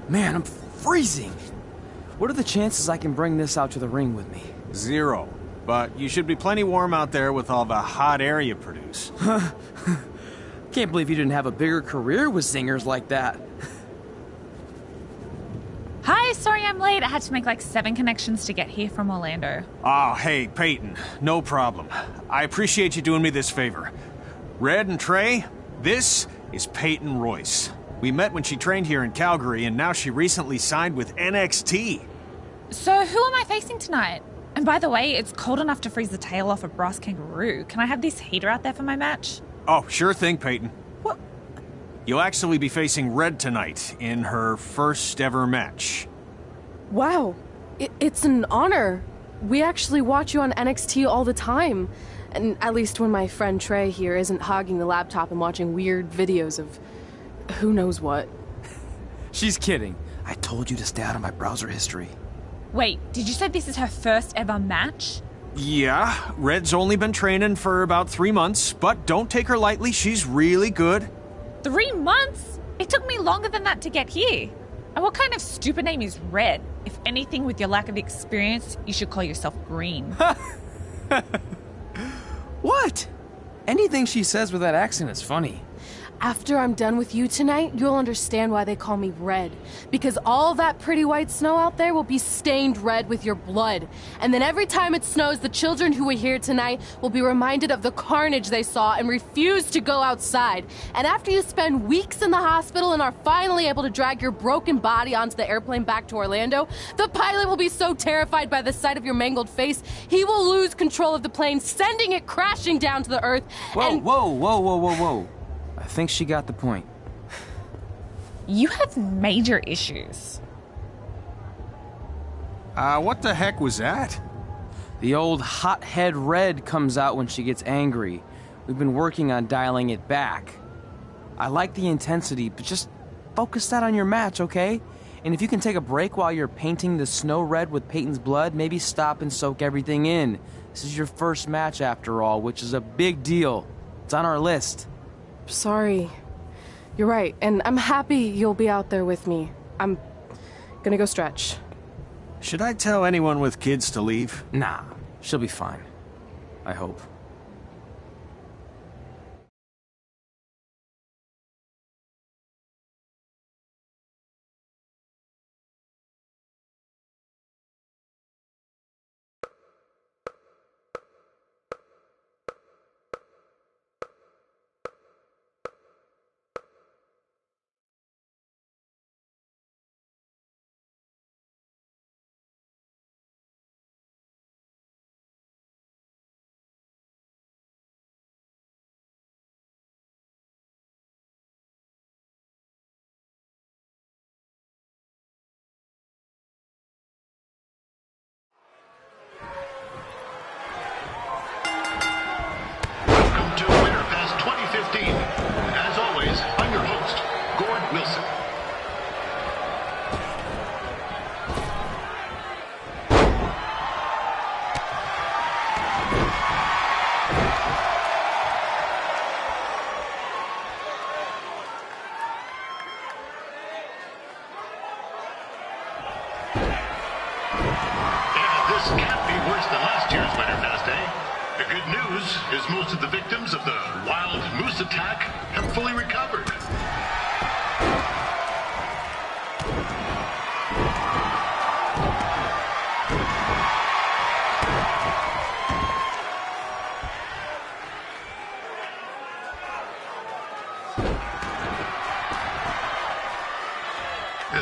Man, I'm freezing. What are the chances I can bring this out to the ring with me? 0. But you should be plenty warm out there with all the hot air you produce. Can't believe you didn't have a bigger career with singers like that. Hi, sorry I'm late. I had to make like 7 connections to get here from Orlando. Oh, hey, Peyton. No problem. I appreciate you doing me this favor. Red and Trey, this is Peyton Royce. We met when she trained here in Calgary, and now she recently signed with NXT. So who am I facing tonight? And by the way, it's cold enough to freeze the tail off a brass kangaroo. Can I have this heater out there for my match? Oh, sure thing, Peyton. What? You'll actually be facing Red tonight in her first ever match. Wow, it's an honor. We actually watch you on NXT all the time. And at least when my friend Trey here isn't hogging the laptop and watching weird videos of who knows what. She's kidding. I told you to stay out of my browser history. Wait, did you say this is her first ever match? Yeah, Red's only been training for about 3 months, but don't take her lightly, she's really good. 3 months? It took me longer than that to get here. And what kind of stupid name is Red? If anything, with your lack of experience, you should call yourself Green. What? Anything she says with that accent is funny. After I'm done with you tonight, you'll understand why they call me Red. Because all that pretty white snow out there will be stained red with your blood. And then every time it snows, the children who are here tonight will be reminded of the carnage they saw and refuse to go outside. And after you spend weeks in the hospital and are finally able to drag your broken body onto the airplane back to Orlando, the pilot will be so terrified by the sight of your mangled face, he will lose control of the plane, sending it crashing down to the earth. Whoa. I think she got the point. You have major issues. What the heck was that? The old hothead Red comes out when she gets angry. We've been working on dialing it back. I like the intensity, but just focus that on your match, okay? And if you can take a break while you're painting the snow red with Peyton's blood, maybe stop and soak everything in. This is your first match after all, which is a big deal. It's on our list. Sorry. You're right, and I'm happy you'll be out there with me. I'm gonna go stretch. Should I tell anyone with kids to leave? Nah, she'll be fine. I hope. As always, I'm your host, Gord Wilson. And this can't be worse than last year's Winterfest, eh? The good news is most of the victims of the wild moose attack have fully recovered.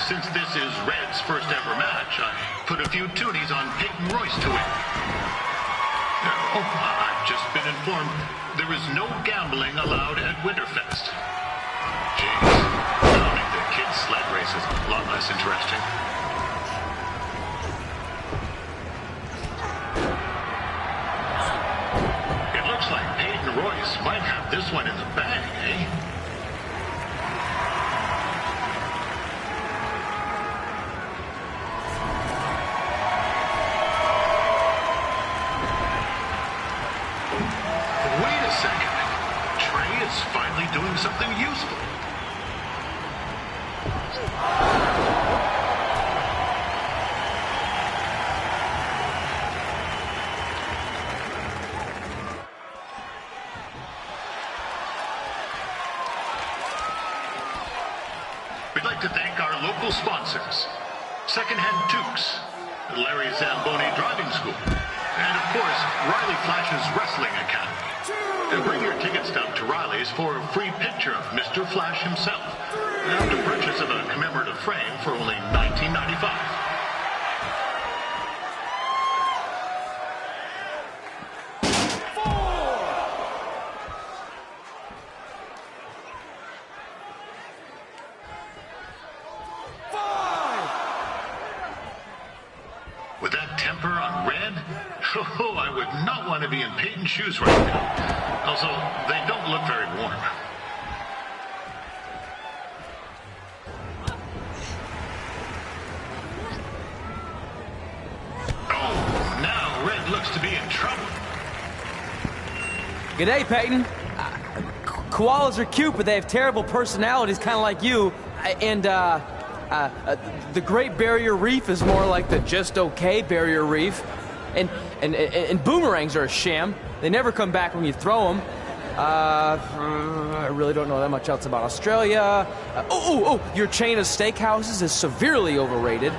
Since this is Red's first ever match, I put a few toonies on Peyton Royce to win. Oh, I've just been informed there is no gambling allowed at Winterfest. Jeez, that'll make the kids' sled races a lot less interesting. It looks like Peyton Royce might have this one in the bag, eh? Finally doing something useful. we'd like to thank our local sponsors, Secondhand Tukes, Larry Zamboni Driving School, and of course, Riley Flash's Wrestling Academy. And bring your ticket stub to Riley's for a free picture of Mr. Flash himself, after purchase of a commemorative frame for only $19.95. With that temper on Red, oh, I would not want to be in Peyton's shoes right now. Also, they don't look very warm. Oh, now Red looks to be in trouble. G'day, Peyton. Koalas are cute, but they have terrible personalities, kind of like you. And, the Great Barrier Reef is more like the just okay Barrier Reef. And boomerangs are a sham. They never come back when you throw them. I really don't know that much else about Australia. Your chain of steakhouses is severely overrated.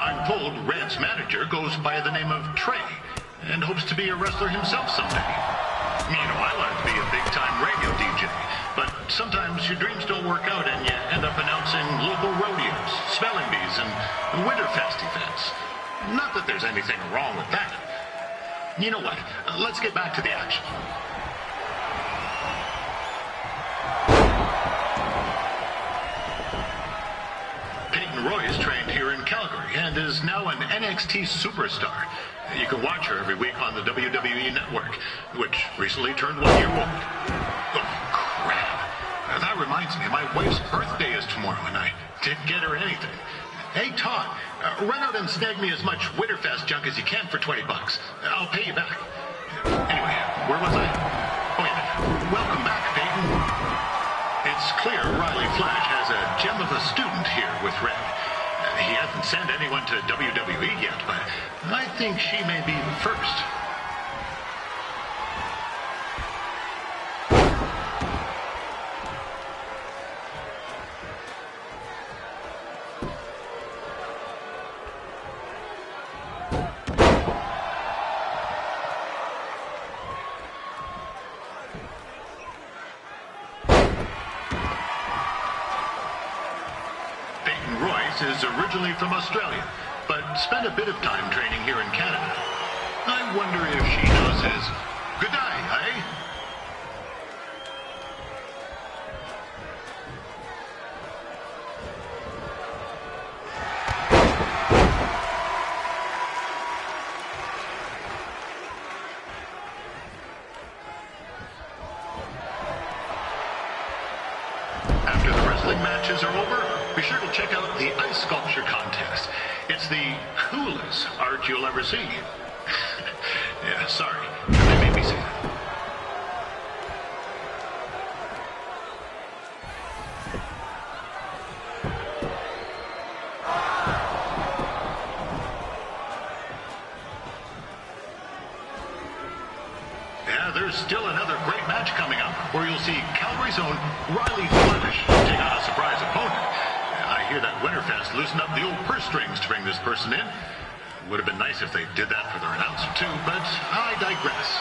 I'm told Red's manager goes by the name of Trey and hopes to be a wrestler himself someday. You know, I wanted to be a big-time radio DJ, but sometimes your dreams don't work out and you end up announcing local rodeos, spelling bees, and Winterfest events. Not that there's anything wrong with that. You know what? Let's get back to the action. Peyton Royce trained here in Calgary and is now an NXT superstar. You can watch her every week on the WWE Network, which recently turned 1 year old. Oh, crap. That reminds me, my wife's birthday is tomorrow, and I didn't get her anything. Hey, Todd, run out and snag me as much Winterfest junk as you can for $20. I'll pay you back. Anyway, where was I? Oh, yeah. Welcome back, Peyton. It's clear Riley Flash has a gem of a student here with Red. He hasn't sent anyone to WWE yet, but I think she may be the first. Is originally from Australia, but spent a bit of time training here in Canada. I wonder if she knows his good day, eh? After the wrestling matches are over, be sure to check out the ice sculpture contest. It's the coolest art you'll ever see. Yeah, sorry. They made me say that. Yeah, there's still another great match coming up where you'll see Calgary's own Riley Flash take on a surprise opponent. I hear that Winterfest loosened up the old purse strings to bring this person in. Would have been nice if they did that for their announcer too, but I digress.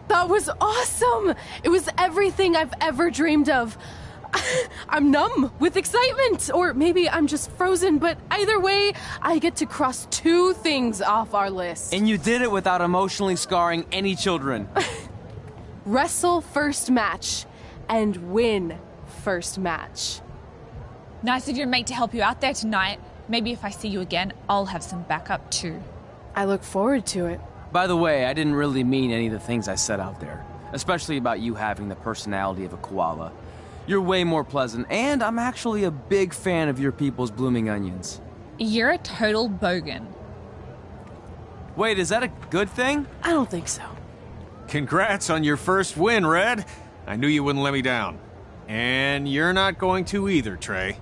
That was awesome! It was everything I've ever dreamed of. I'm numb with excitement, or maybe I'm just frozen, but either way, I get to cross 2 things off our list. And you did it without emotionally scarring any children. Wrestle first match and win first match. Nice of your mate to help you out there tonight. Maybe if I see you again, I'll have some backup too. I look forward to it. By the way, I didn't really mean any of the things I said out there, especially about you having the personality of a koala. You're way more pleasant, and I'm actually a big fan of your people's blooming onions. You're a total bogan. Wait, is that a good thing? I don't think so. Congrats on your first win, Red. I knew you wouldn't let me down. And you're not going to either, Trey.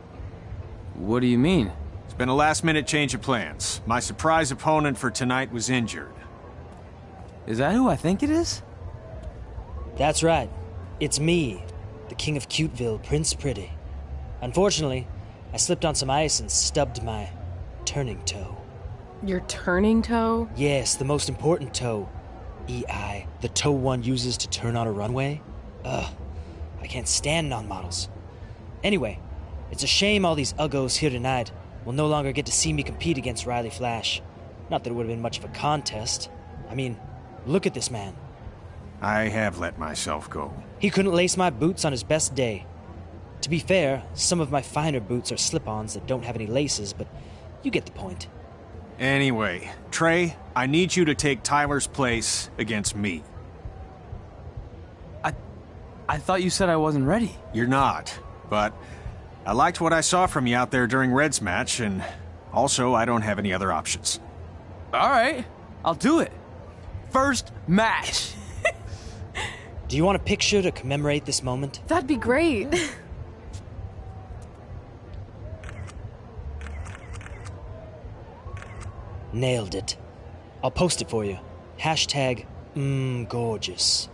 What do you mean? It's been a last-minute change of plans. My surprise opponent for tonight was injured. Is that who I think it is? That's right. It's me, the King of Cuteville, Prince Pretty. Unfortunately, I slipped on some ice and stubbed my turning toe. Your turning toe? Yes, the most important toe. EI, the toe one uses to turn on a runway. Ugh, I can't stand non-models. Anyway, it's a shame all these uggos here tonight will no longer get to see me compete against Riley Flash. Not that it would have been much of a contest. I mean, look at this man. I have let myself go. He couldn't lace my boots on his best day. To be fair, some of my finer boots are slip-ons that don't have any laces, but you get the point. Anyway, Trey, I need you to take Tyler's place against me. I thought you said I wasn't ready. You're not, but I liked what I saw from you out there during Red's match, and also I don't have any other options. All right, I'll do it. First match. Do you want a picture to commemorate this moment? That'd be great. Nailed it. I'll post it for you. Hashtag gorgeous.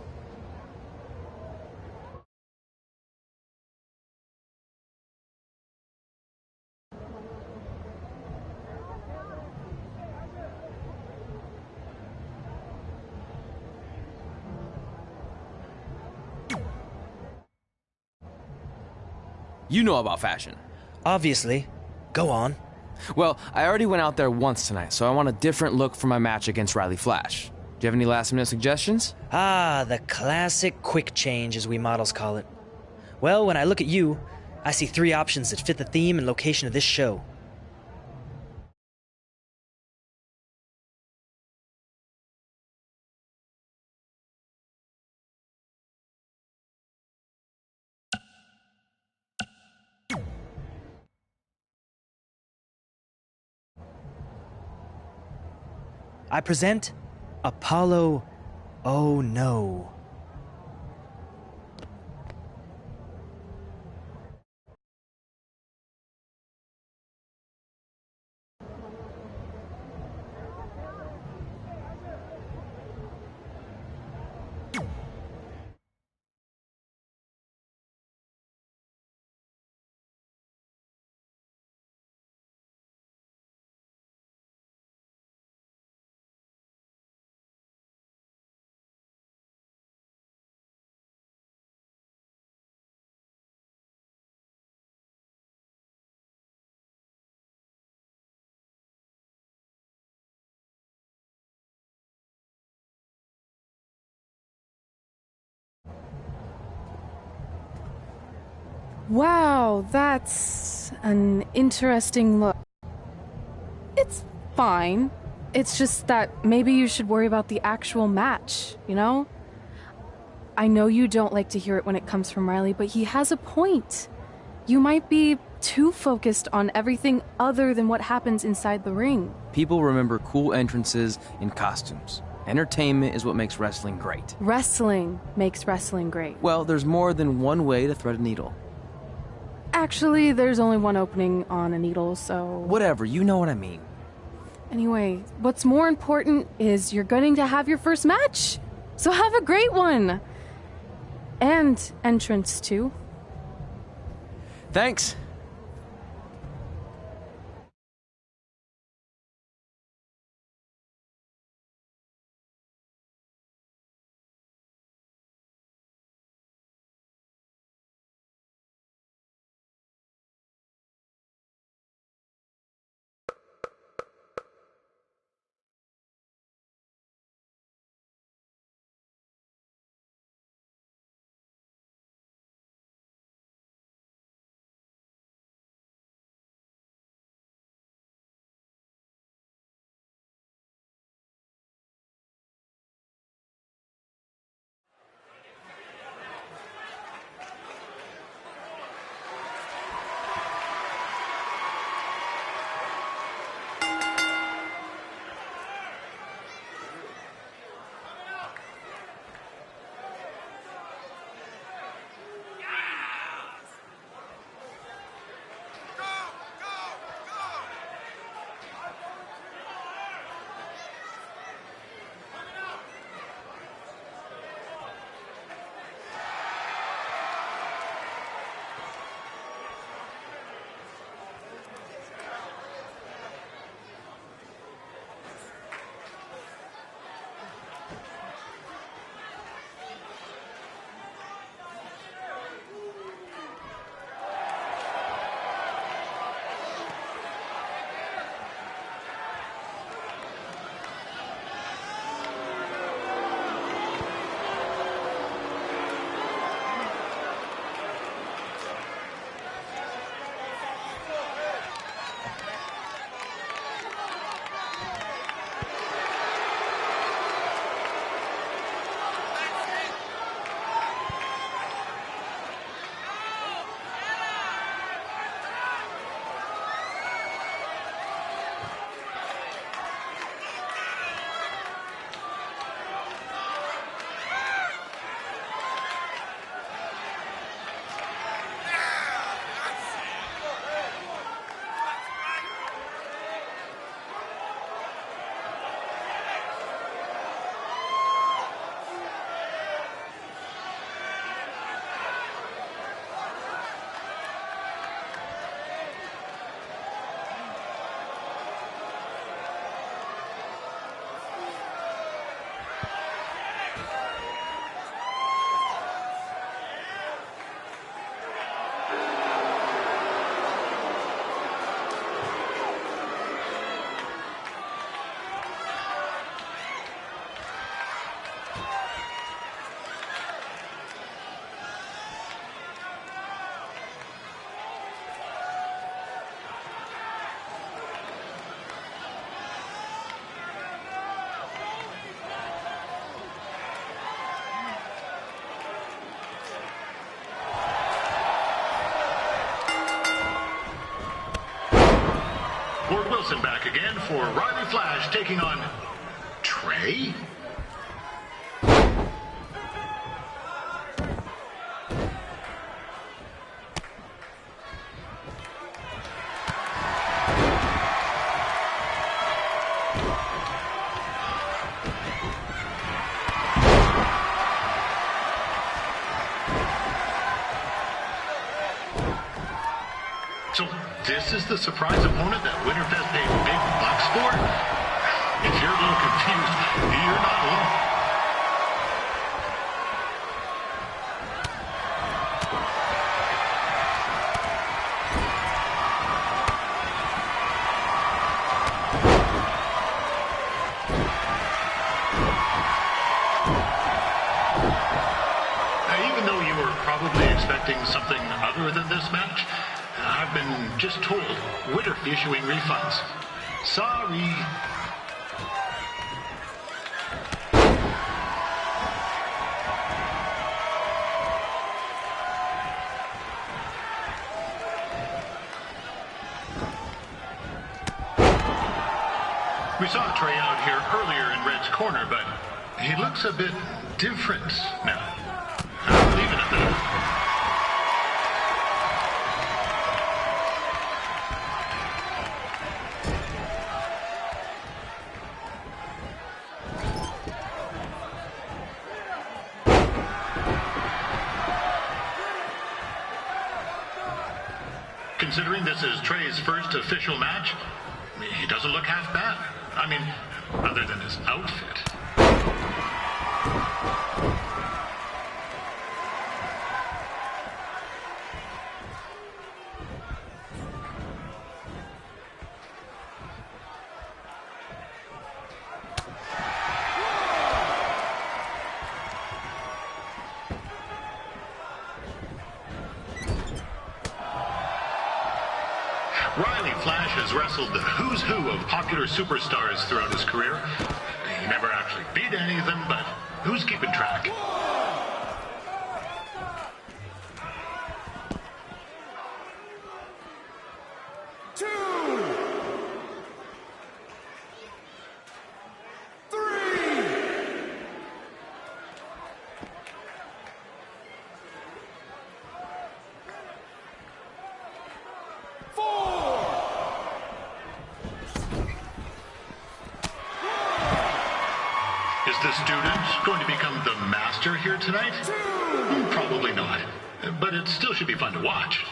You know about fashion. Obviously. Go on. Well, I already went out there once tonight, so I want a different look for my match against Riley Flash. Do you have any last-minute suggestions? Ah, the classic quick change, as we models call it. Well, when I look at you, I see 3 options that fit the theme and location of this show. I present Apollo Oh No. Wow, that's an interesting look. It's fine. It's just that maybe you should worry about the actual match, you know? I know you don't like to hear it when it comes from Riley, but he has a point. You might be too focused on everything other than what happens inside the ring. People remember cool entrances and costumes. Entertainment is what makes wrestling great. Wrestling makes wrestling great. Well, there's more than one way to thread a needle. Actually, there's only one opening on a needle, so... Whatever, you know what I mean. Anyway, what's more important is you're going to have your first match. So have a great one. And entrance, too. Thanks. Wilson back again for Riley Flash taking on Trey? So this is the surprise opponent that Winterfest paid big bucks for? If you're a little confused, you're not alone. Now, even though you were probably expecting something other than this match, I've been just told Winter issuing refunds. Sorry. We saw Trey out here earlier in Red's corner, but he looks a bit different now. I'll leave it at that. Considering this is Trey's first official match, he doesn't look half bad. I mean, other than his outfit. Riley Flash has wrestled the who's who of popular superstars throughout his career. He never actually beat any of them, but who's keeping track? Is the student going to become the master here tonight? Probably not. But it still should be fun to watch.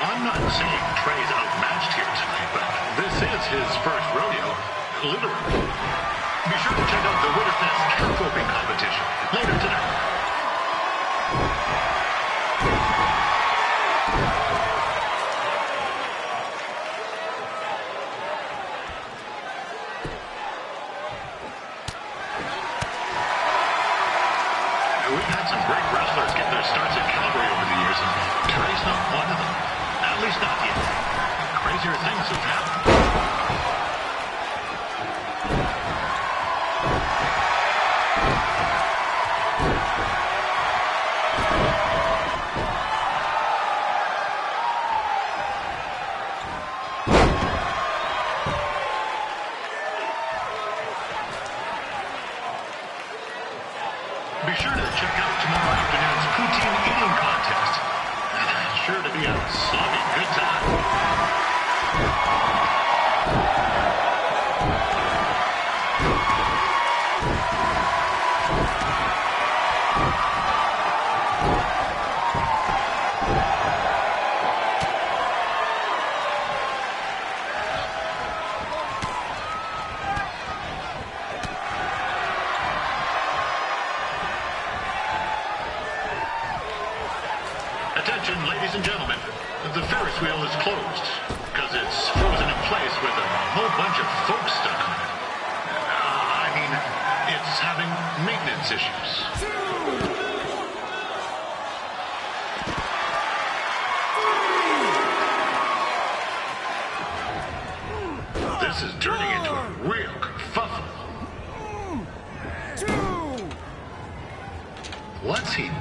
I'm not saying Trey's outmatched here tonight, but this is his first rodeo, literally. Be sure to check out the Winterfest calf roping competition later tonight. We've had some great wrestlers get their starts at Calgary over the years, and Trey's not one of them. At least not yet. Crazier things have happened. Be sure to check out tomorrow afternoon's poutine eating contest. Sure to be a sloppy good time. Attention, ladies and gentlemen. The Ferris wheel is closed because it's frozen in place with a whole bunch of folks stuck on it. I mean, it's having maintenance issues.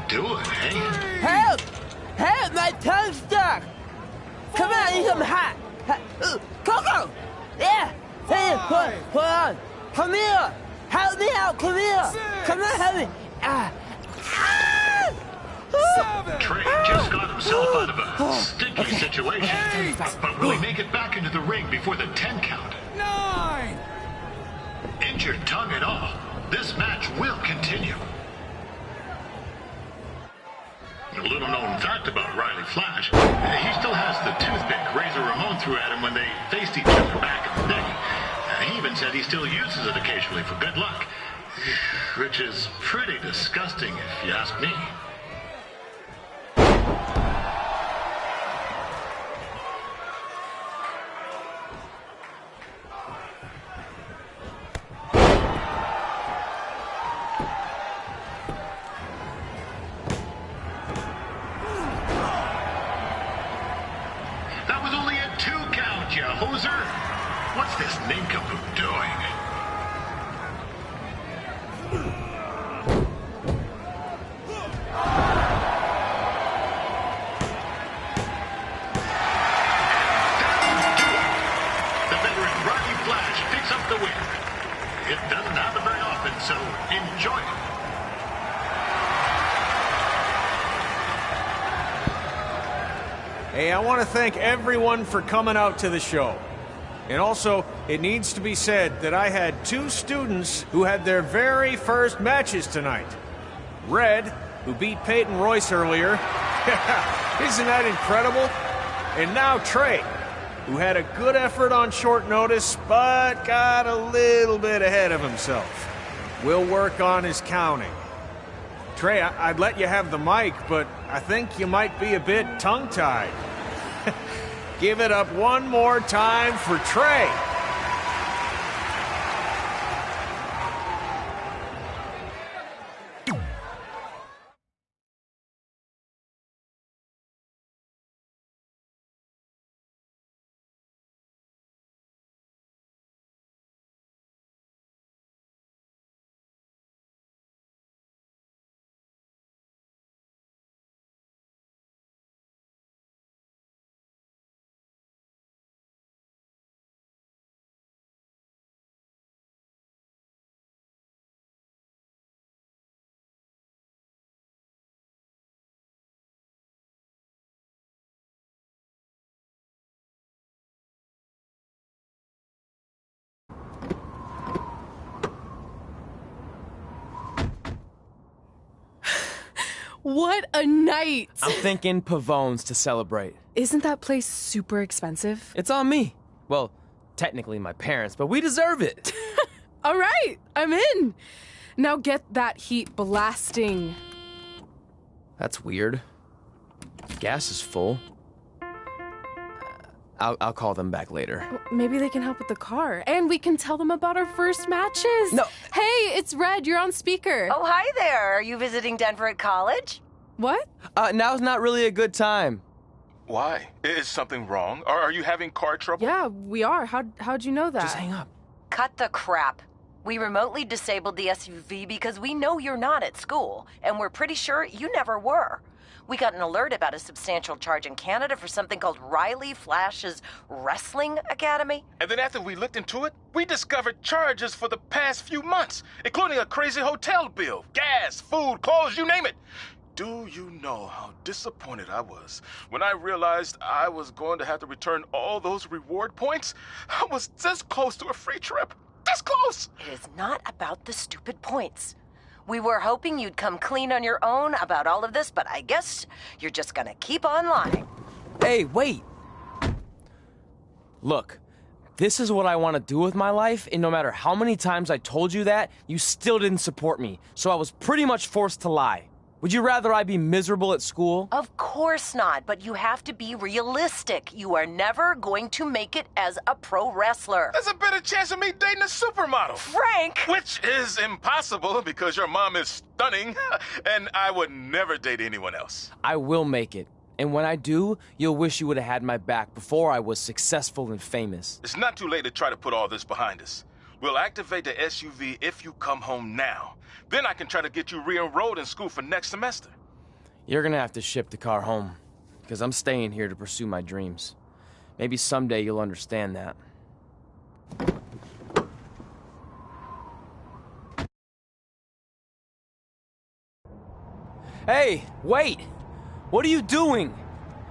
do it, eh? Help! Help! My tongue's stuck! Come on, I need some hot! Coco! Yeah! Hey, hold on! Come here! Help me out! Come here! Come on, help me! Trey just got himself out of a sticky situation. But will he make it back into the ring before the 10 count? 9! Injured tongue and all, this match will continue. A little known fact about Riley Flash, he still has the toothpick Razor Ramon threw at him when they faced each other back in the day. He even said he still uses it occasionally for good luck, which is pretty disgusting if you ask me. That was only a 2 count, you hoser. What's this nincompoop doing? The veteran Riley Flash picks up the win. It doesn't happen very often, so enjoy it. Hey, I want to thank everyone for coming out to the show. And also, it needs to be said that I had 2 students who had their very first matches tonight. Red, who beat Peyton Royce earlier. Isn't that incredible? And now Trey, who had a good effort on short notice, but got a little bit ahead of himself. We'll work on his counting. Trey, I'd let you have the mic, but I think you might be a bit tongue-tied. Give it up one more time for Trey. What a night! I'm thinking Pavone's to celebrate. Isn't that place super expensive? It's on me. Well, technically my parents, but we deserve it. All right, I'm in. Now get that heat blasting. That's weird. Gas is full. I'll call them back later. Maybe they can help with the car. And we can tell them about our first matches. No. Hey, it's Red. You're on speaker. Oh, hi there. Are you visiting Denver at college? What? Now's not really a good time. Why? Is something wrong? Or are you having car trouble? Yeah, we are. How'd you know that? Just hang up. Cut the crap. We remotely disabled the SUV because we know you're not at school, and we're pretty sure you never were. We got an alert about a substantial charge in Canada for something called Riley Flash's Wrestling Academy. And then after we looked into it, we discovered charges for the past few months, including a crazy hotel bill, gas, food, clothes, you name it. Do you know how disappointed I was when I realized I was going to have to return all those reward points? I was this close to a free trip. This close! It is not about the stupid points. We were hoping you'd come clean on your own about all of this, but I guess you're just gonna keep on lying. Hey, wait. Look, this is what I want to do with my life, and no matter how many times I told you that, you still didn't support me, so I was pretty much forced to lie. Would you rather I be miserable at school? Of course not, but you have to be realistic. You are never going to make it as a pro wrestler. There's a better chance of me dating a supermodel. Frank! Which is impossible because your mom is stunning, and I would never date anyone else. I will make it. And when I do, you'll wish you would have had my back before I was successful and famous. It's not too late to try to put all this behind us. We'll activate the SUV if you come home now. Then I can try to get you re-enrolled in school for next semester. You're gonna have to ship the car home, because I'm staying here to pursue my dreams. Maybe someday you'll understand that. Hey, wait! What are you doing?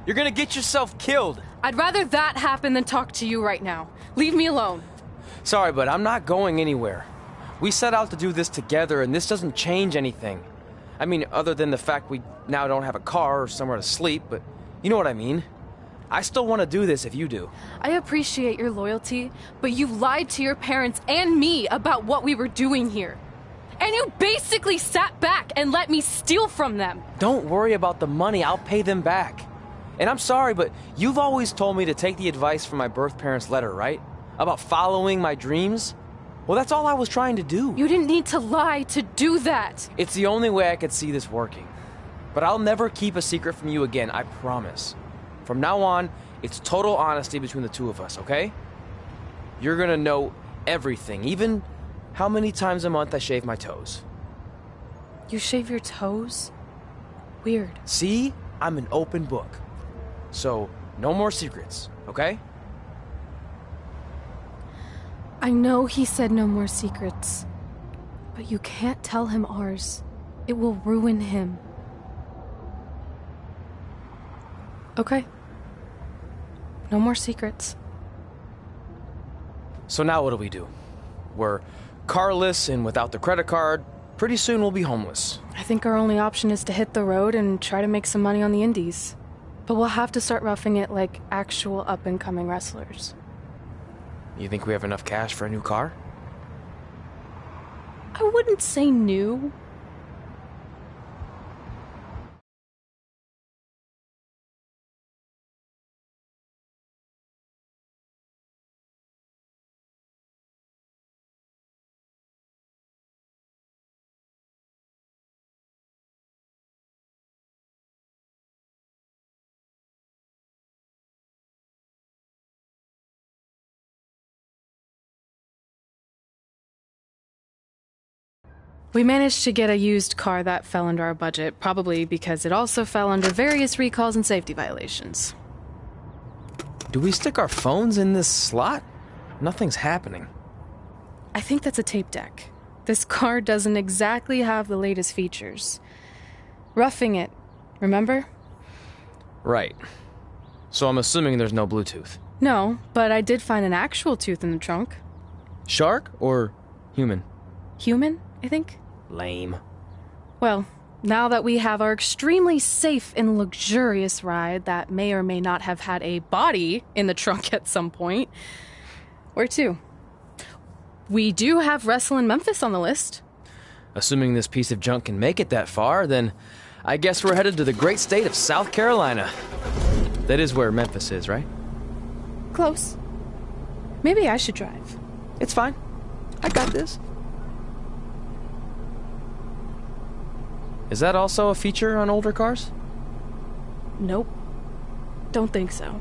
You're gonna get yourself killed. I'd rather that happen than talk to you right now. Leave me alone. Sorry, but I'm not going anywhere. We set out to do this together, and this doesn't change anything. I mean, other than the fact we now don't have a car or somewhere to sleep, but you know what I mean. I still want to do this if you do. I appreciate your loyalty, but you lied to your parents and me about what we were doing here. And you basically sat back and let me steal from them. Don't worry about the money, I'll pay them back. And I'm sorry, but you've always told me to take the advice from my birth parents' letter, right? About following my dreams? Well, that's all I was trying to do. You didn't need to lie to do that. It's the only way I could see this working. But I'll never keep a secret from you again, I promise. From now on, it's total honesty between the two of us, okay? You're gonna know everything, even how many times a month I shave my toes. You shave your toes? Weird. See? I'm an open book. So, no more secrets, okay? I know he said no more secrets, but you can't tell him ours. It will ruin him. Okay. No more secrets. So now what do? We're carless and without the credit card. Pretty soon we'll be homeless. I think our only option is to hit the road and try to make some money on the indies. But we'll have to start roughing it like actual up-and-coming wrestlers. You think we have enough cash for a new car? I wouldn't say new. We managed to get a used car that fell under our budget, probably because it also fell under various recalls and safety violations. Do we stick our phones in this slot? Nothing's happening. I think that's a tape deck. This car doesn't exactly have the latest features. Roughing it, remember? Right. So I'm assuming there's no Bluetooth. No, but I did find an actual tooth in the trunk. Shark or human? Human, I think. Lame. Well, now that we have our extremely safe and luxurious ride that may or may not have had a body in the trunk at some point, where to? We do have Wrestle in Memphis on the list. Assuming this piece of junk can make it that far, then I guess we're headed to the great state of South Carolina. That is where Memphis is, right? Close. Maybe I should drive. It's fine. I got this. Is that also a feature on older cars? Nope. Don't think so.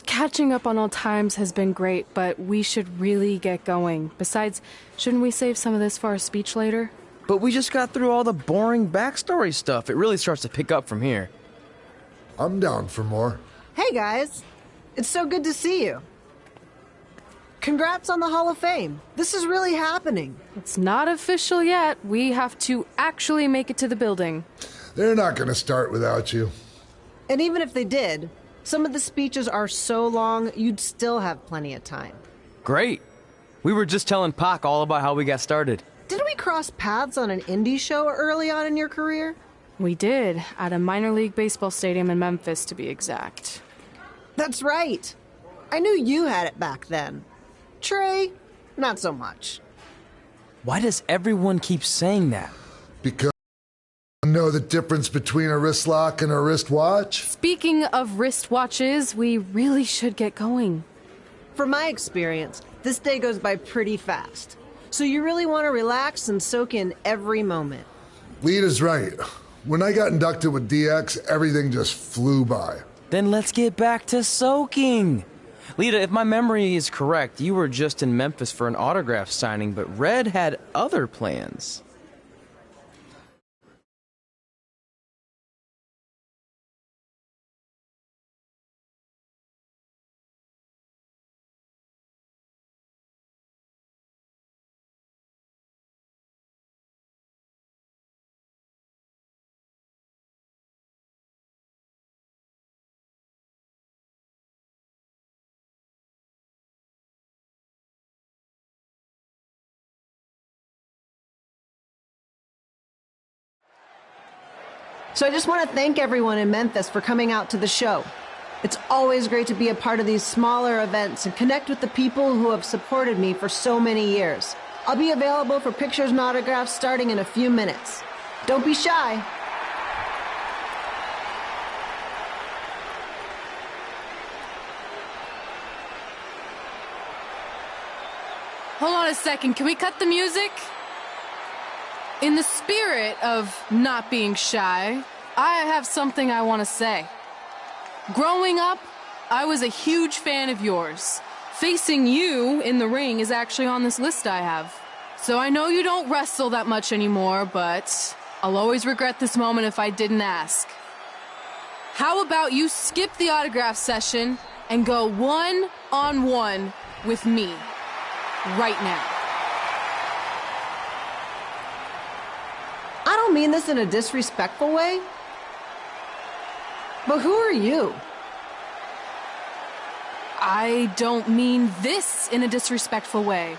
Catching up on old times has been great, but we should really get going. Besides, shouldn't we save some of this for our speech later? But we just got through all the boring backstory stuff. It really starts to pick up from here. I'm down for more. Hey guys, it's so good to see you. Congrats on the Hall of Fame. This is really happening. It's not official yet. We have to actually make it to the building. They're not going to start without you. And even if they did, some of the speeches are so long, you'd still have plenty of time. Great. We were just telling Pac all about how we got started. Didn't we cross paths on an indie show early on in your career? We did, at a minor league baseball stadium in Memphis, to be exact. That's right. I knew you had it back then. Trey, not so much. Why does everyone keep saying that? Because you know the difference between a wrist lock and a wristwatch? Speaking of wristwatches, we really should get going. From my experience, this day goes by pretty fast. So you really want to relax and soak in every moment. Lita's right. When I got inducted with DX, everything just flew by. Then let's get back to soaking. Lita, if my memory is correct, you were just in Memphis for an autograph signing, but Red had other plans. So I just want to thank everyone in Memphis for coming out to the show. It's always great to be a part of these smaller events and connect with the people who have supported me for so many years. I'll be available for pictures and autographs starting in a few minutes. Don't be shy. Hold on a second, can we cut the music? In the spirit of not being shy, I have something I want to say. Growing up, I was a huge fan of yours. Facing you in the ring is actually on this list I have. So I know you don't wrestle that much anymore, but I'll always regret this moment if I didn't ask. How about you skip the autograph session and go one-on-one with me right now? I don't mean this in a disrespectful way, but who are you? I don't mean this in a disrespectful way,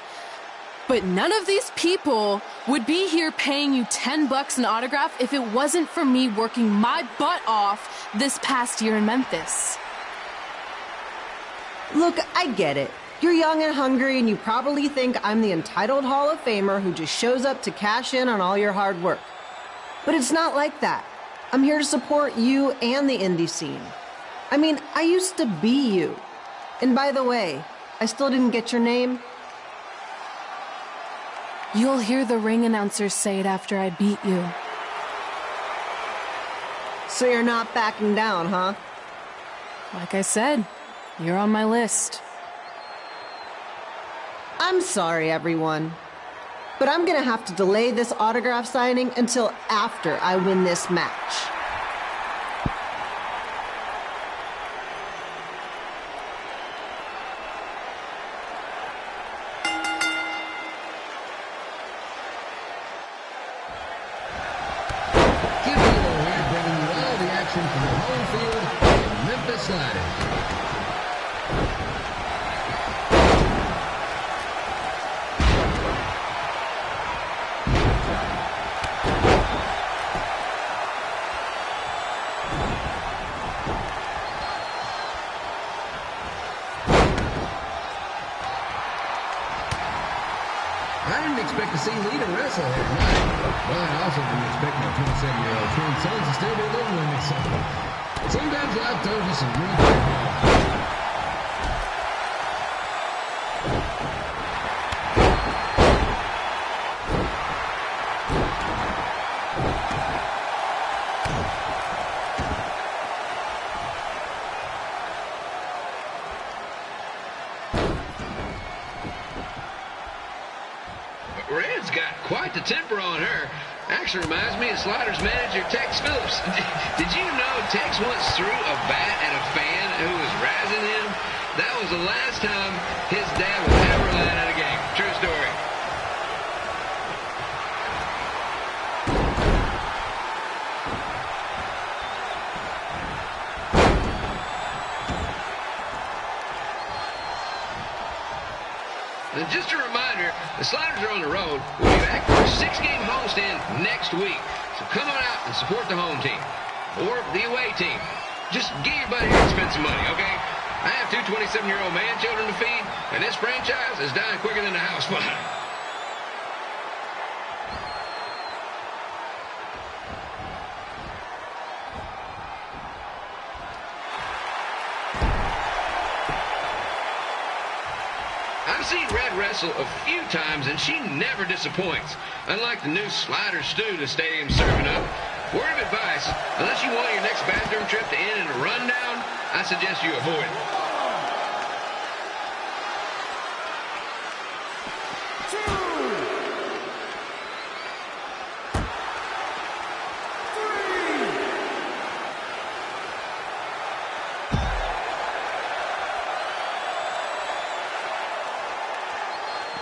but none of these people would be here paying you $10 an autograph if it wasn't for me working my butt off this past year in Memphis. Look, I get it. You're young and hungry, and you probably think I'm the entitled Hall of Famer who just shows up to cash in on all your hard work. But it's not like that. I'm here to support you and the indie scene. I mean, I used to be you. And by the way, I still didn't get your name. You'll hear the ring announcer say it after I beat you. So you're not backing down, huh? Like I said, you're on my list. I'm sorry, everyone. But I'm gonna have to delay this autograph signing until after I win this match. Give me the here, bringing you all the action from the home field in Memphis Live. I didn't expect to see Lita wrestle here tonight. Well, I also didn't expect my 27-year-old twin sons to still be living with me, so sometimes life throws us some really big balls. Red's got quite the temper on her. Actually reminds me of Sliders manager Tex Phillips. Did you know Tex once threw a bat at a fan who was razzing him? That was the last time his dad was ever let out of a game. True story. And just a reminder, the Sliders are on the road. We'll be back for a 6-game homestand next week. So come on out and support the home team. Or the away team. Just get your buddy here and spend some money, okay? I have 2 27-year-old man children to feed, and this franchise is dying quicker than the house fire. I've seen Red wrestle a few times, and she never disappoints. Unlike the new slider stew the stadium's serving up. Word of advice, unless you want your next bathroom trip to end in a rundown, I suggest you avoid it.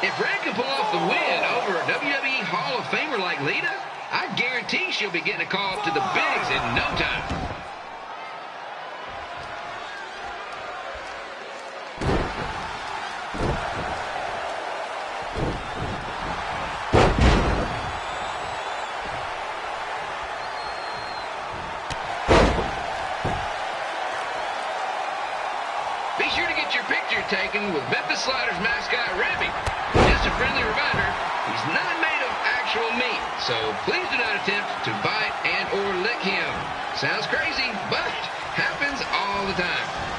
If Red can pull off the win over a WWE Hall of Famer like Lita, I guarantee she'll be getting a call up to the bigs in no time. Be sure to get your picture taken with Memphis Sliders mascot Remy. Just a friendly reminder, he's not made of actual meat, so please do not attempt to bite and or lick him. Sounds crazy, but happens all the time.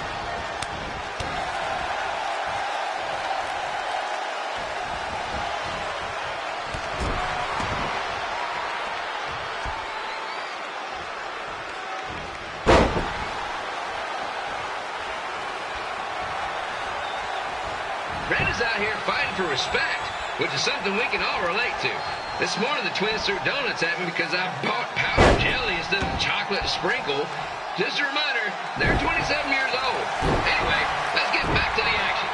Red is out here fighting for respect, which is something we can all relate to. This morning the twins threw donuts at me because I bought powdered jelly instead of chocolate sprinkle. Just a reminder, they're 27 years old. Anyway, let's get back to the action.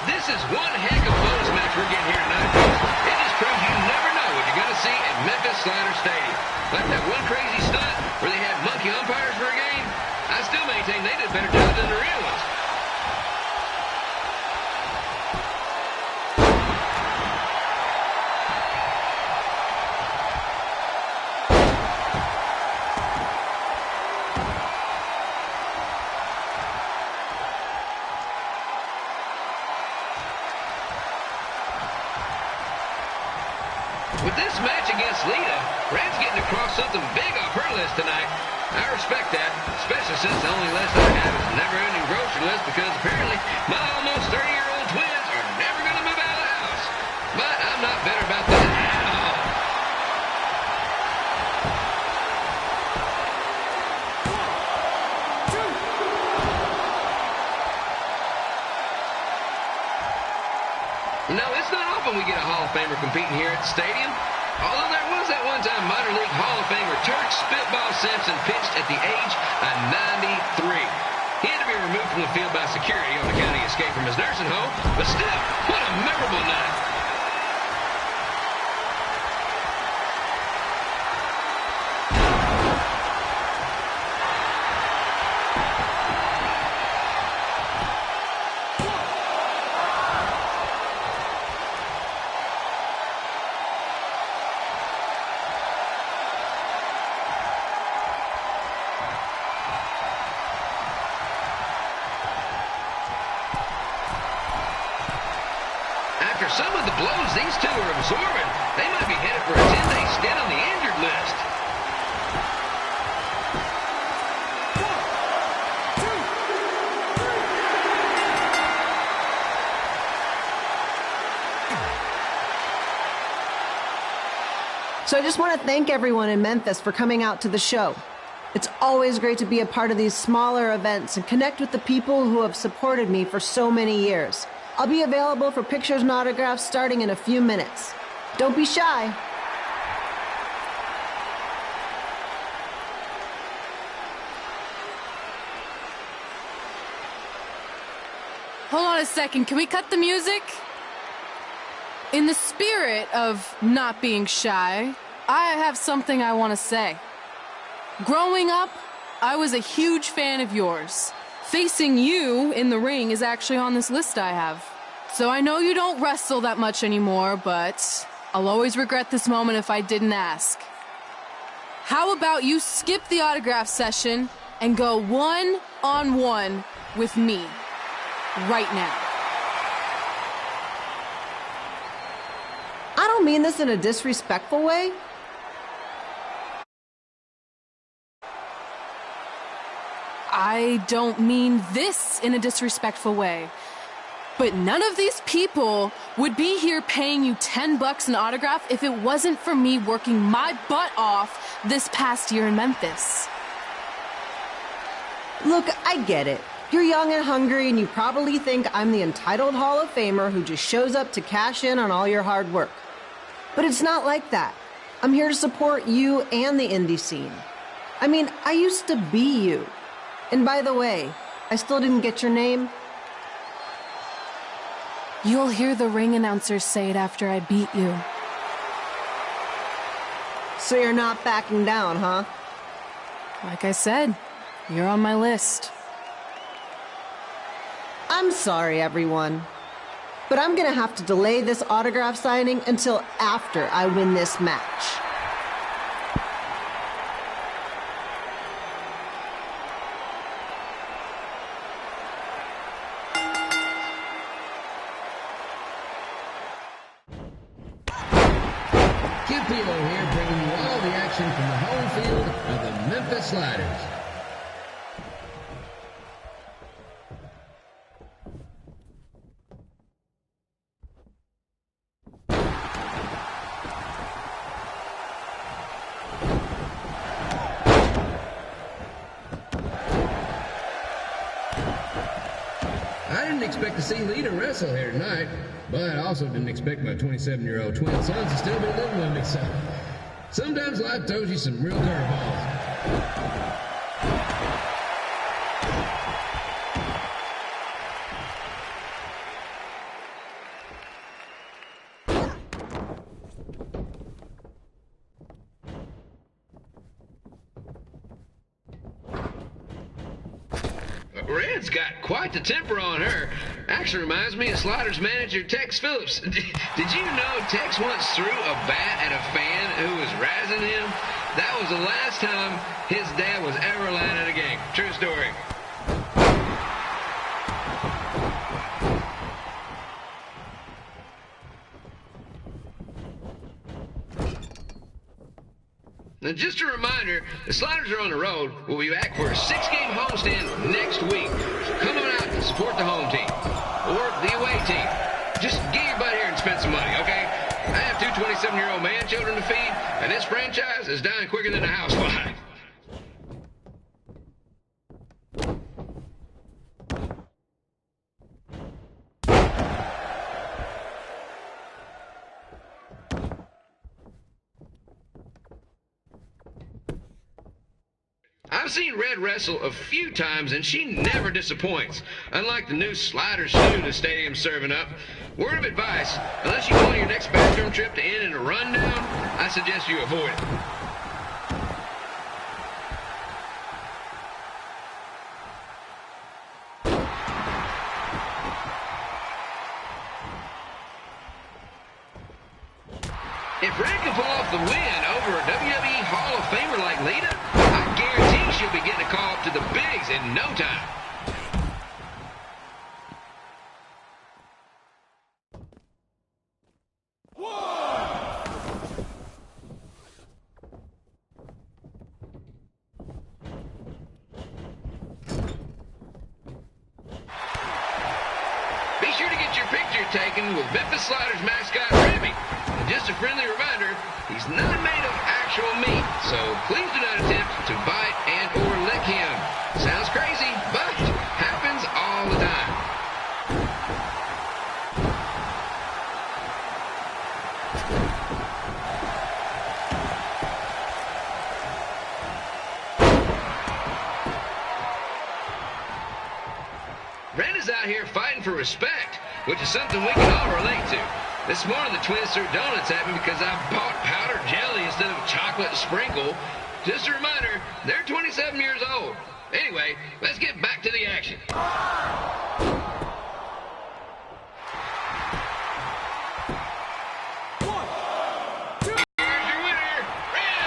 This is one heck of a bonus match we're getting here tonight. It just proves you never know what you're going to see at Memphis Slider Stadium. Like that one crazy stunt where they had monkey umpires for a game, I still maintain they did a better job than the real ones. With this match against Lita, Red's getting across something big off her list tonight. I respect that, especially since the only list I have is a never-ending grocery list because apparently my almost 30-year-old twins are never going to move out of the house. But I'm not bitter about that at all. No, it's not often we get a Hall of Famer competing here at the stadium. Although there was that one time minor league Hall of Famer Turk Spitball Simpson pitched at the age of 93. He had to be removed from the field by security on account of the escape from his nursing home, but still, what a memorable night. After some of the blows these two are absorbing, they might be headed for a 10-day stint on the injured list. So I just want to thank everyone in Memphis for coming out to the show. It's always great to be a part of these smaller events and connect with the people who have supported me for so many years. I'll be available for pictures and autographs starting in a few minutes. Don't be shy. Hold on a second, can we cut the music? In the spirit of not being shy, I have something I want to say. Growing up, I was a huge fan of yours. Facing you in the ring is actually on this list I have. So I know you don't wrestle that much anymore, but I'll always regret this moment if I didn't ask. How about you skip the autograph session and go one-on-one with me right now? I don't mean this in a disrespectful way. I don't mean this in a disrespectful way. But none of these people would be here paying you $10 an autograph if it wasn't for me working my butt off this past year in Memphis. Look, I get it. You're young and hungry, and you probably think I'm the entitled Hall of Famer who just shows up to cash in on all your hard work. But it's not like that. I'm here to support you and the indie scene. I mean, I used to be you. And by the way, I still didn't get your name. You'll hear the ring announcers say it after I beat you. So you're not backing down, huh? Like I said, you're on my list. I'm sorry, everyone. But I'm gonna have to delay this autograph signing until after I win this match. QPO here, bringing you all the action from the home field of the Memphis Sliders. I didn't expect to see Lita wrestle here tonight, but I also didn't expect my 27-year-old twin sons to still be living with me, so sometimes life throws you some real curveballs. Red's got quite the temper on her. Actually reminds me of Sliders manager Tex Phillips. Did you know Tex once threw a bat at a fan who was razzing him? That was the last time his dad was ever allowed at a game. True story. Now, just a reminder, the Sliders are on the road. We'll be back for a 6-game homestand next week. So come on out and support the home team. Or the away team. Just get your butt here and spend some money, okay? I have two 27-year-old man children to feed, and this franchise is dying quicker than a housefly. I've seen Red wrestle a few times, and she never disappoints. Unlike the new Slider stew the stadium's serving up. Word of advice, unless you want your next bathroom trip to end in a rundown, I suggest you avoid it. If Red can pull off the win over a WWE Hall of Famer like Lita, I guarantee she'll be getting a call up to the bigs in no time. Be sure to get get your picture taken with Memphis Sliders mascot Ribby. And just a friendly reminder, he's not made of actual meat, so please do not attempt to bite and or lick him. Sounds crazy, but happens all the time. Red is out here fighting for respect, which is something we can all relate to. This morning the twins threw donuts at me because I bought powdered jelly instead of chocolate sprinkle. Just a reminder, they're 27 years old. Anyway, let's get back to the action. Here's your winner, Red!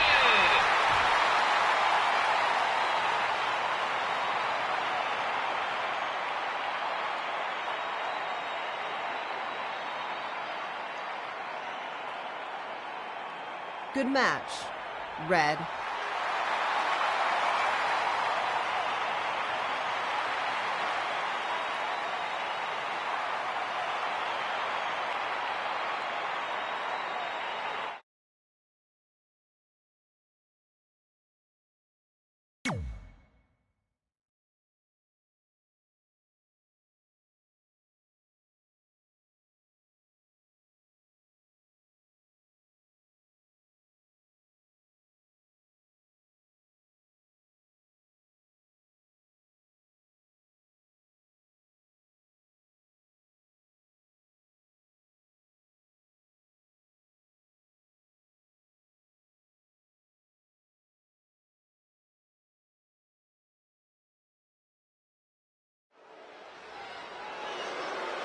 Good match, Red.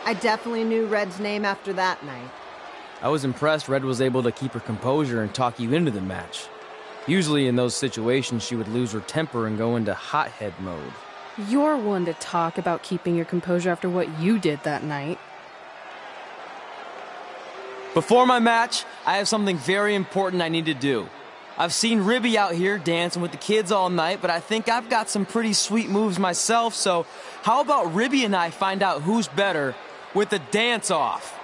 I definitely knew Red's name after that night. I was impressed Red was able to keep her composure and talk you into the match. Usually in those situations, she would lose her temper and go into hothead mode. You're one to talk about keeping your composure after what you did that night. Before my match, I have something very important I need to do. I've seen Ribby out here dancing with the kids all night, but I think I've got some pretty sweet moves myself, so how about Ribby and I find out who's better with the dance-off?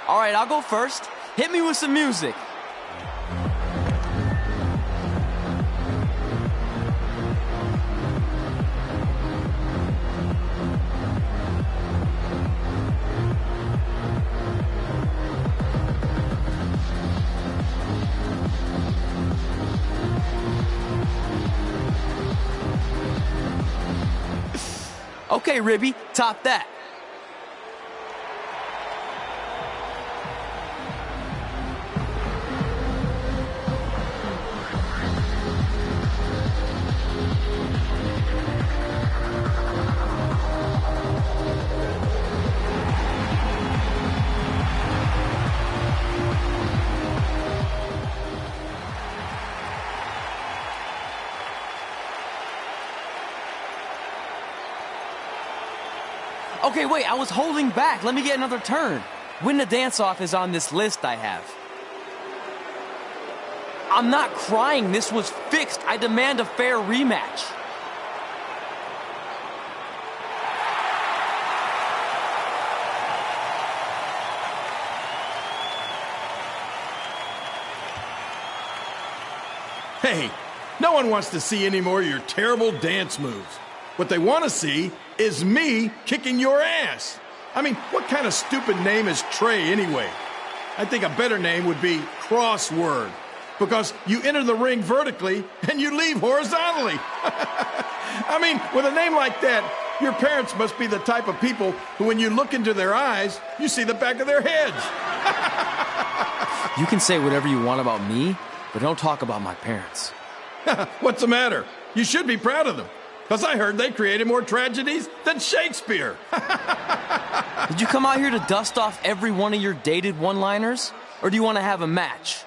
All right, I'll go first. Hit me with some music. Okay, Ribby, top that. Okay, wait, I was holding back. Let me get another turn. Win the dance-off is on this list I have. I'm not crying. This was fixed. I demand a fair rematch. Hey, no one wants to see any more of your terrible dance moves. What they want to see is me kicking your ass. I mean, what kind of stupid name is Trey anyway? I think a better name would be Crossword, because you enter the ring vertically and you leave horizontally. I mean, with a name like that, your parents must be the type of people who, when you look into their eyes, you see the back of their heads. You can say whatever you want about me, but don't talk about my parents. What's the matter? You should be proud of them. Because I heard they created more tragedies than Shakespeare. Did you come out here to dust off every one of your dated one-liners? Or do you want to have a match?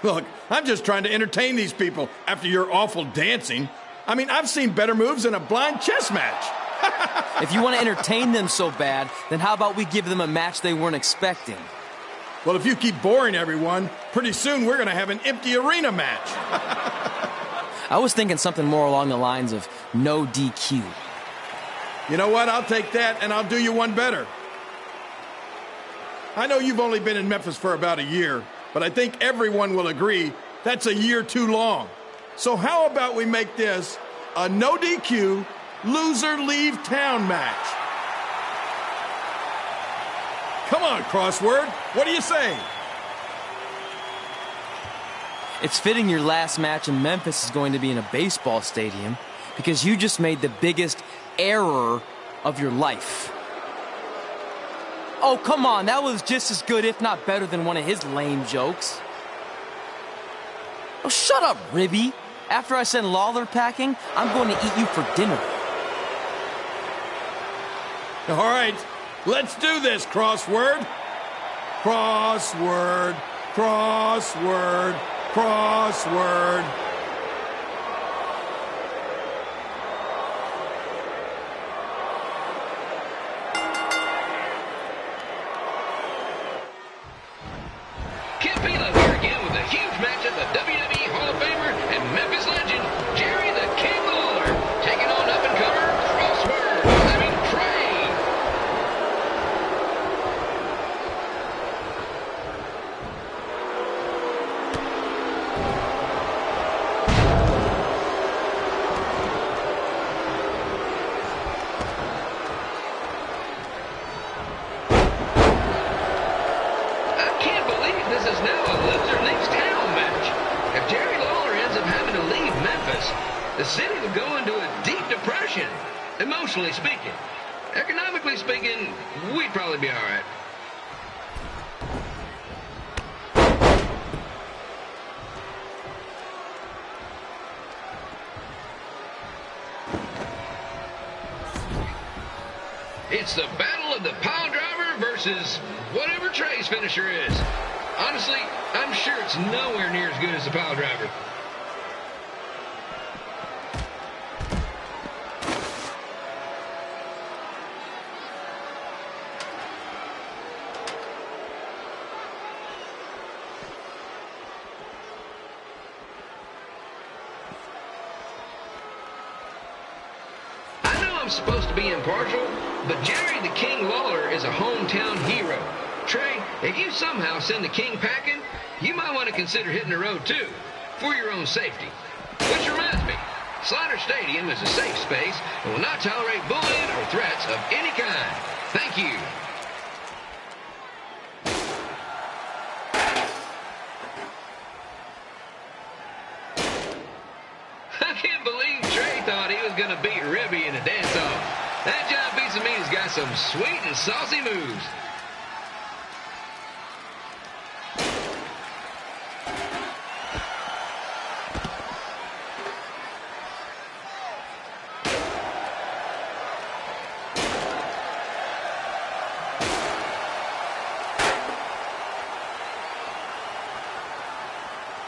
Look, I'm just trying to entertain these people after your awful dancing. I mean, I've seen better moves in a blind chess match. If you want to entertain them so bad, then how about we give them a match they weren't expecting? Well, if you keep boring everyone, pretty soon we're going to have an empty arena match. I was thinking something more along the lines of no DQ. You know what? I'll take that, and I'll do you one better. I know you've only been in Memphis for about a year, but I think everyone will agree that's a year too long. So how about we make this a no DQ, loser leave town match? Come on, Crossword. What do you say? It's fitting your last match in Memphis is going to be in a baseball stadium because you just made the biggest error of your life. Oh, come on. That was just as good, if not better, than one of his lame jokes. Oh, shut up, Ribby. After I send Lawler packing, I'm going to eat you for dinner. All right, let's do this, Crossword. Crossword, crossword, crossword. Kid Pilo here again with a huge matchup of WWE Hall of Famer and Memphis legend Jerry the King Lawler taking on up-and-comer Trey. I can't believe this is now a loser leaves town match. If Jerry Lawler ends up having to leave Memphis, the city will go into a deep depression, emotionally speaking. Economically speaking, we'd probably be all right. It's the battle of the pile driver versus whatever Trey's finisher is. Honestly, I'm sure it's nowhere near as good as the pile driver. I know I'm supposed to be impartial, but Jerry the King Lawler is a hometown hero. Trey, if you somehow send the King packing, you might want to consider hitting the road too, for your own safety. Which reminds me, Slaughter Stadium is a safe space and will not tolerate bullying or threats of any kind. Thank you. I can't believe Trey thought he was going to beat Ribby in a dance-off. That John Pizza Meat's got some sweet and saucy moves.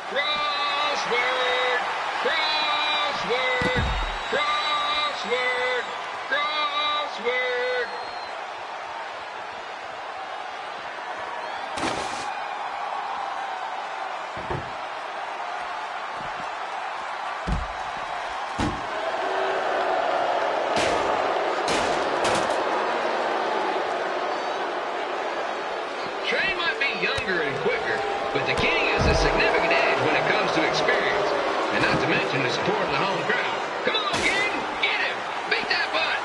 Crossword, crossword, crossword, crossword. Trey might be younger and quicker, but the King has a significant edge when it comes to experience, and not to mention the support of the home crowd. Come on, King, get him! Beat that butt!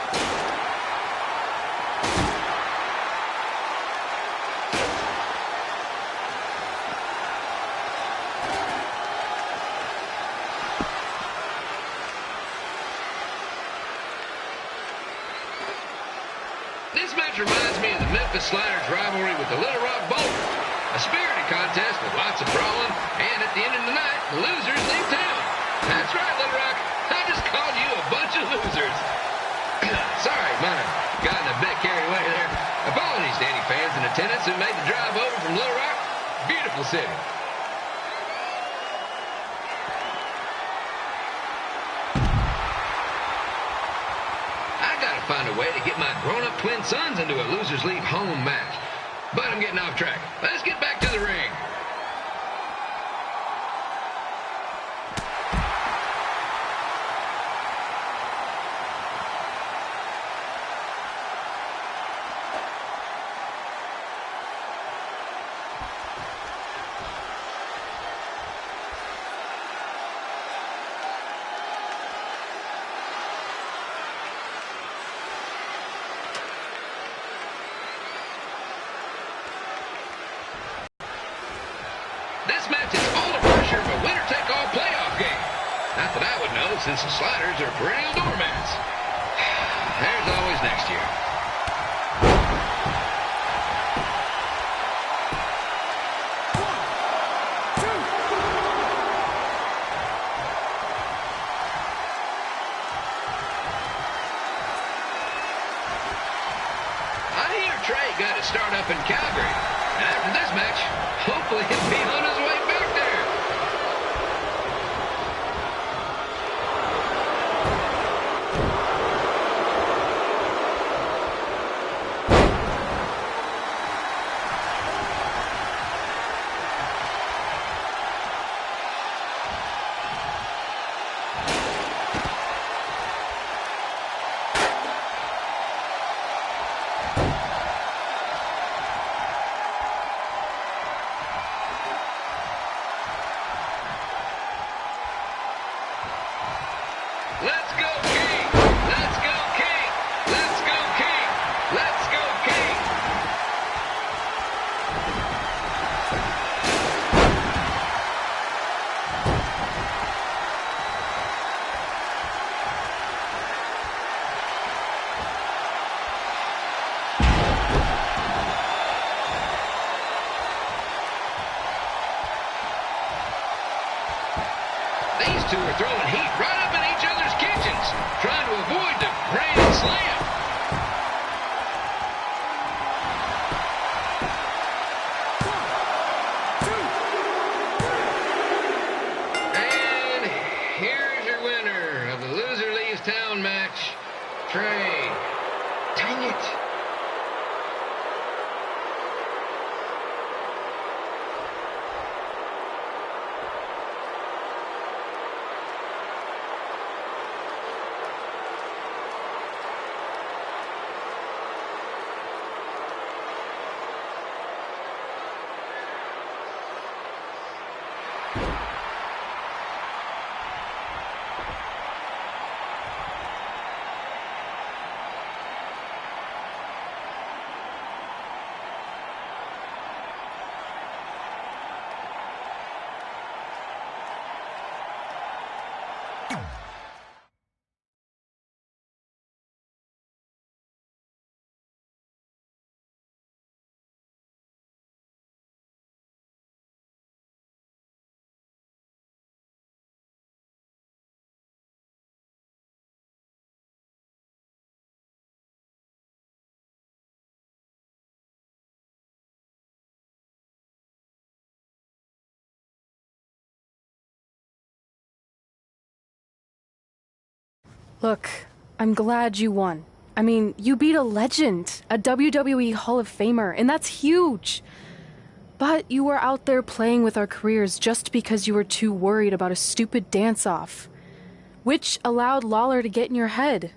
This match reminds me of the Memphis Sliders rivalry with the Little Rock Boulders. A spirited contest with lots of brawling, and at the end of the night, the losers leave town. That's right, Little Rock. I just called you a bunch of losers. losers. Sorry, might have gotten a bit carried away there. Apologies to any fans in attendance who made the drive over from Little Rock. Beautiful city. I gotta find a way to get my grown-up twin sons into a losers leave home match. But I'm getting off track. Let's get back to the ring. This match is all the pressure of a winner-take-all playoff game. Not that I would know, since the Sliders are perennial doormats. There's always next year. I hear Trey got to start up in Calgary. And after this match, hopefully he'll be on his way back there. Let's go, King! Let's go, King! Let's go, King! Let's go, King! These two are throwing heat right up in each other's kitchens, trying to avoid the grand slam. And here's your winner of the Loser Leaves Town match, Trey. Dang it. Look, I'm glad you won. I mean, you beat a legend, a WWE Hall of Famer, and that's huge. But you were out there playing with our careers just because you were too worried about a stupid dance-off, which allowed Lawler to get in your head.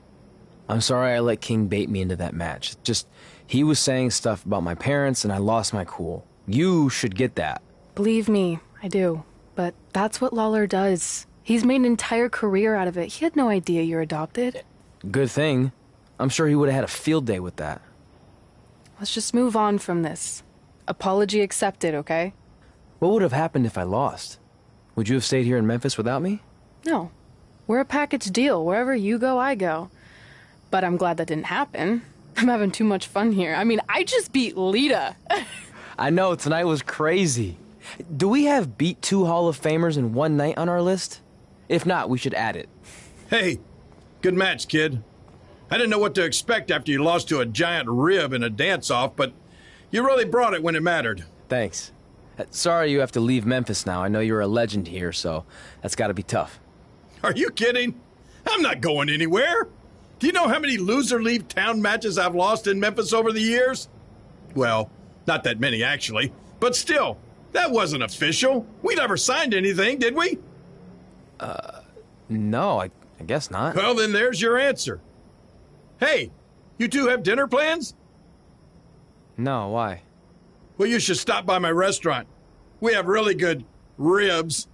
I'm sorry I let King bait me into that match. Just, he was saying stuff about my parents and I lost my cool. You should get that. Believe me, I do. But that's what Lawler does. He's made an entire career out of it. He had no idea you're adopted. Good thing. I'm sure he would have had a field day with that. Let's just move on from this. Apology accepted, okay? What would have happened if I lost? Would you have stayed here in Memphis without me? No. We're a package deal. Wherever you go, I go. But I'm glad that didn't happen. I'm having too much fun here. I mean, I just beat Lita. I know, tonight was crazy. Do we have beat 2 Hall of Famers in one night on our list? If not, we should add it. Hey, Good match, kid. I didn't know what to expect after you lost to a giant rib in a dance-off, but you really brought it when it mattered. Thanks. Sorry you have to leave Memphis now. I know you're a legend here, so that's got to be tough. Are you kidding? I'm not going anywhere. Do you know how many loser leave town matches I've lost in Memphis over the years? Well, not that many actually, but still, that wasn't official. We never signed anything, did we? No, I guess not. Well, then there's your answer. Hey, you two have dinner plans? No, why? Well, you should stop by my restaurant. We have really good ribs.